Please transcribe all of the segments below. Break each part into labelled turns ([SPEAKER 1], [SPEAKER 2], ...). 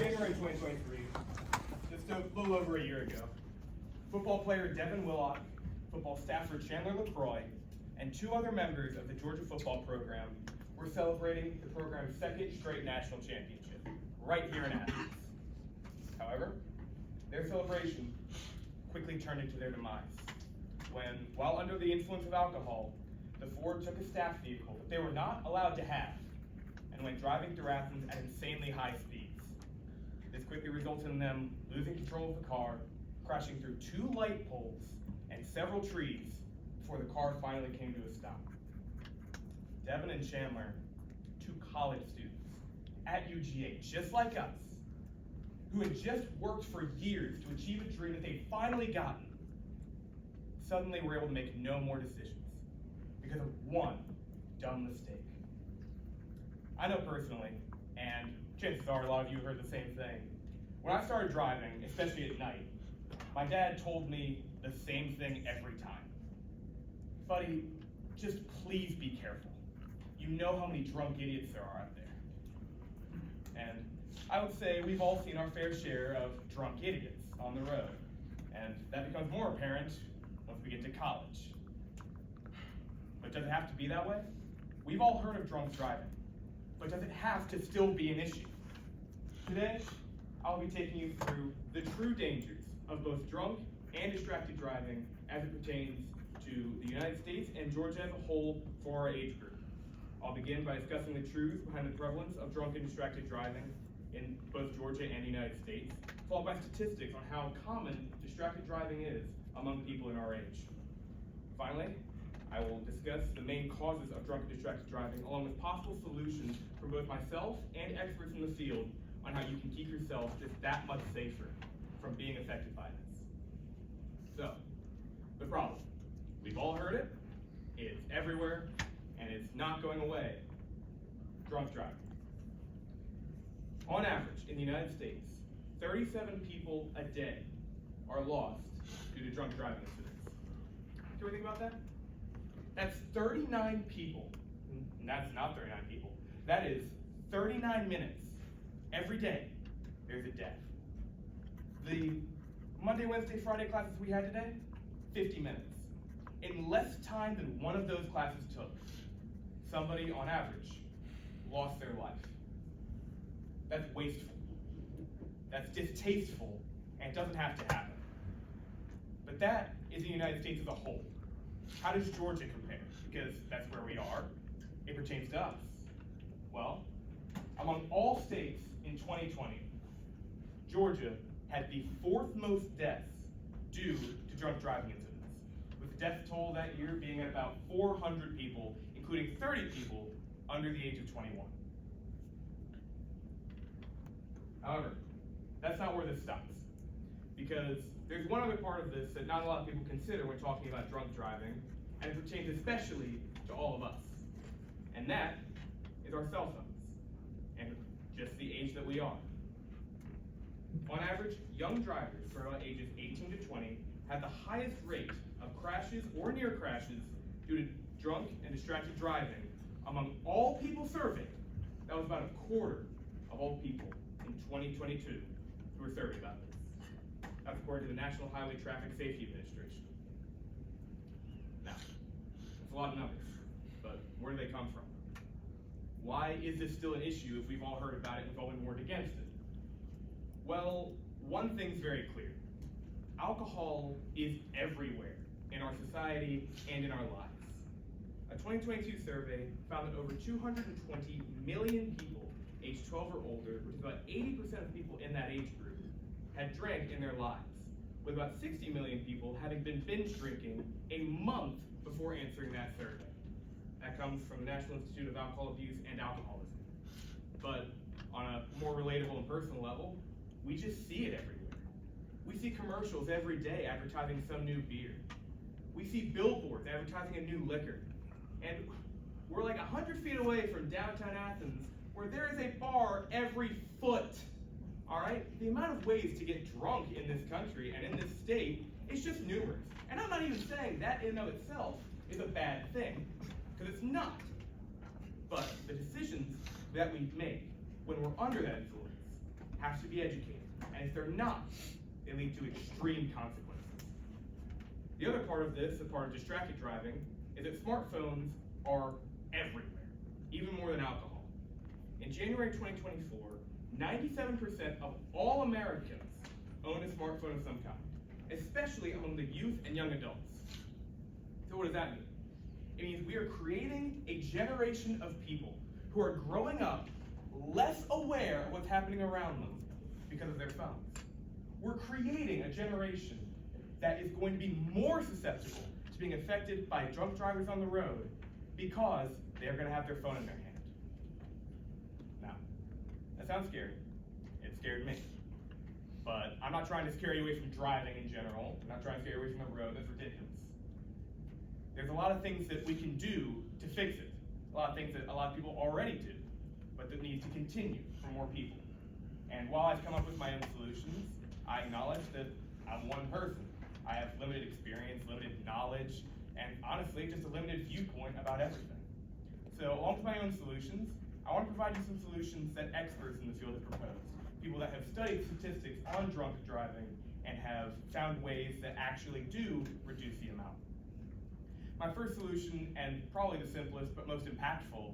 [SPEAKER 1] January 2023, just a little over a year ago, football player Devin Willock, football staffer Chandler LaCroix, and two other members of the Georgia football program were celebrating the program's second straight national championship, right here in Athens. However, their celebration quickly turned into their demise when, while under the influence of alcohol, the four took a staff vehicle that they were not allowed to have and went driving through Athens at insanely high speeds. This quickly resulted in them losing control of the car, crashing through two light poles and several trees before the car finally came to a stop. Devin and Chandler, two college students at UGA, just like us, who had just worked for years to achieve a dream that they'd finally gotten, suddenly were able to make no more decisions because of one dumb mistake. I know personally, and chances are a lot of you have heard the same thing, when I started driving, especially at night, my dad told me the same thing every time. Buddy, just please be careful. You know how many drunk idiots there are out there. And I would say we've all seen our fair share of drunk idiots on the road. And that becomes more apparent once we get to college. But does it have to be that way? We've all heard of drunk driving, but does it have to still be an issue? Today, I'll be taking you through the true dangers of both drunk and distracted driving as it pertains to the United States and Georgia as a whole for our age group. I'll begin by discussing the truths behind the prevalence of drunk and distracted driving in both Georgia and the United States, followed by statistics on how common distracted driving is among people in our age. Finally, I will discuss the main causes of drunk and distracted driving, along with possible solutions from both myself and experts in the field on how you can keep yourself just that much safer from being affected by this. So, the problem. We've all heard it, it's everywhere, and it's not going away. Drunk driving. On average, in the United States, 37 people a day are lost due to drunk driving incidents. Can we think about that? That's 39 people, and that's not 39 people. That is 39 minutes every day there's a death. The Monday, Wednesday, Friday classes we had today, 50 minutes. In less time than one of those classes took, somebody on average lost their life. That's wasteful. That's distasteful, and it doesn't have to happen. But that is the United States as a whole. How does Georgia compare? Because that's where we are. It pertains to us. Well, among all states in 2020, Georgia had the fourth most deaths due to drunk driving incidents, with the death toll that year being at about 400 people, including 30 people under the age of 21. However, that's not where this stops, because there's one other part of this that not a lot of people consider when talking about drunk driving, and it pertains especially to all of us, and that is our cell phones, and just the age that we are. On average, young drivers from about ages 18 to 20 had the highest rate of crashes or near crashes due to drunk and distracted driving among all people surveyed. That was about a quarter of all people in 2022 who were surveyed about this. That's according to the National Highway Traffic Safety Administration. Now, that's a lot of numbers, but where do they come from? Why is this still an issue if we've all heard about it and we've all been warned against it? Well, one thing's very clear. Alcohol is everywhere in our society and in our lives. A 2022 survey found that over 220 million people aged 12 or older, which is about 80% of people in that age group, had drank in their lives, with about 60 million people having been binge drinking a month before answering that survey. That comes from the National Institute of Alcohol Abuse and Alcoholism. But on a more relatable and personal level, we just see it everywhere. We see commercials every day advertising some new beer. We see billboards advertising a new liquor. And we're like 100 feet away from downtown Athens, where there is a bar every foot. All right? The amount of ways to get drunk in this country and in this state is just numerous. And I'm not even saying that in and of itself is a bad thing, because it's not. But the decisions that we make when we're under that influence have to be educated, and if they're not, they lead to extreme consequences. The other part of this, the part of distracted driving, is that smartphones are everywhere, even more than alcohol. In January 2024, 97% of all Americans own a smartphone of some kind, especially among the youth and young adults. So what does that mean? It means we are creating a generation of people who are growing up less aware of what's happening around them because of their phones. We're creating a generation that is going to be more susceptible to being affected by drunk drivers on the road because they're going to have their phone in their hand. Now, that sounds scary. It scared me. But I'm not trying to scare you away from driving in general. I'm not trying to scare you away from the road. That's ridiculous. There's a lot of things that we can do to fix it. A lot of things that a lot of people already do, but that needs to continue for more people. And while I've come up with my own solutions, I acknowledge that I'm one person. I have limited experience, limited knowledge, and honestly, just a limited viewpoint about everything. So along with my own solutions, I want to provide you some solutions that experts in the field have proposed. People that have studied statistics on drunk driving and have found ways that actually do reduce the amount. My first solution, and probably the simplest but most impactful,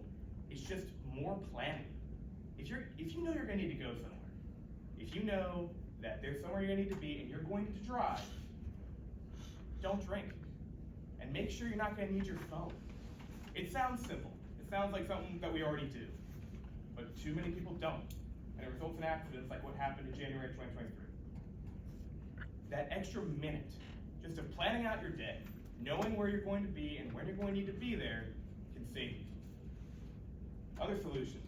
[SPEAKER 1] is just more planning. If you know you're going to need to go somewhere, if you know that there's somewhere you're going to need to be and you're going to drive, don't drink. And make sure you're not going to need your phone. It sounds simple. It sounds like something that we already do. But too many people don't. And it results in accidents like what happened in January 2023. That extra minute, just of planning out your day, knowing where you're going to be and when you're going to need to be there, can save you. Other solutions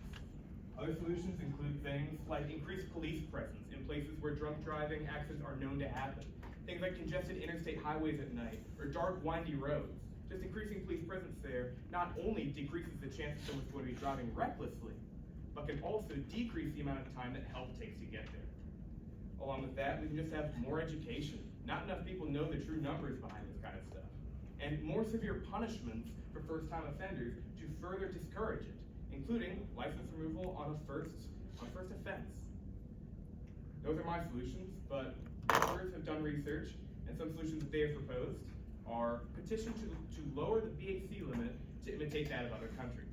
[SPEAKER 1] include things like increased police presence in places where drunk driving accidents are known to happen. Things like congested interstate highways at night or dark, windy roads. Just increasing police presence there not only decreases the chance that someone's going to be driving recklessly, but can also decrease the amount of time that help takes to get there. Along with that, we can just have more education. Not enough people know the true numbers behind this kind of stuff. And more severe punishments for first-time offenders to further discourage it, including license removal on a first offense. Those are my solutions, but experts have done research, and some solutions that they have proposed are petition to lower the BAC limit to imitate that of other countries.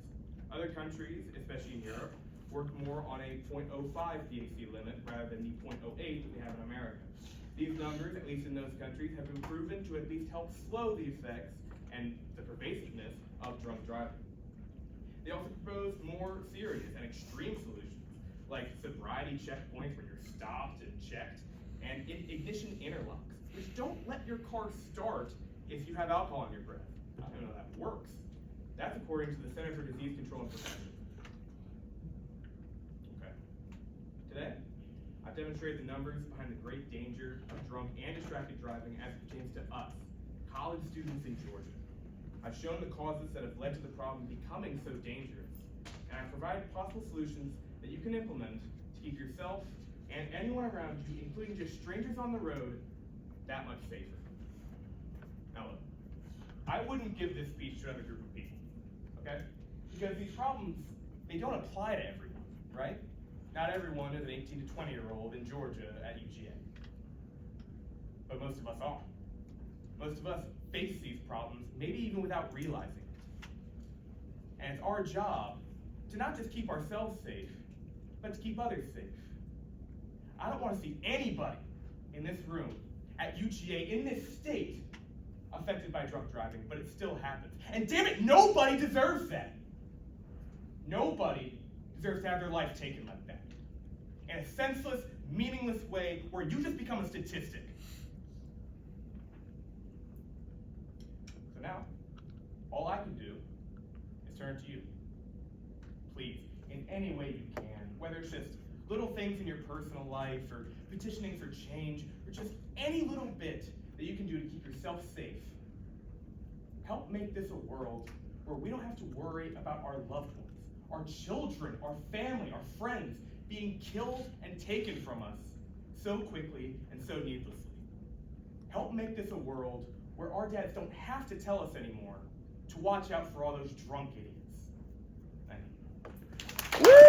[SPEAKER 1] Other countries, especially in Europe, work more on a 0.05 BAC limit rather than the 0.08 that we have in America. These numbers, at least in those countries, have been proven to at least help slow the effects and the pervasiveness of drunk driving. They also propose more serious and extreme solutions, like sobriety checkpoints where you're stopped and checked, and ignition interlocks, which don't let your car start if you have alcohol in your breath. I don't know how that works. That's according to the Center for Disease Control and Prevention. Okay. Today, I've demonstrated the numbers behind the great danger of drunk and distracted driving as it pertains to us, college students in Georgia. I've shown the causes that have led to the problem becoming so dangerous, and I've provided possible solutions that you can implement to keep yourself and anyone around you, including just strangers on the road, that much safer. Now look, I wouldn't give this speech to another group of people, okay? Because these problems, they don't apply to everyone, right? Not everyone is an 18 to 20-year-old in Georgia at UGA. But most of us are. Most of us face these problems, maybe even without realizing it. And it's our job to not just keep ourselves safe, but to keep others safe. I don't want to see anybody in this room, at UGA, in this state, affected by drunk driving, but it still happens. And damn it, nobody deserves that. Nobody deserves to have their life taken like that. In a senseless, meaningless way where you just become a statistic. So now, all I can do is turn to you. Please, in any way you can, whether it's just little things in your personal life or petitioning for change or just any little bit that you can do to keep yourself safe, help make this a world where we don't have to worry about our loved ones, our children, our family, our friends being killed and taken from us so quickly and so needlessly. Help make this a world where our dads don't have to tell us anymore to watch out for all those drunk idiots. Thank you.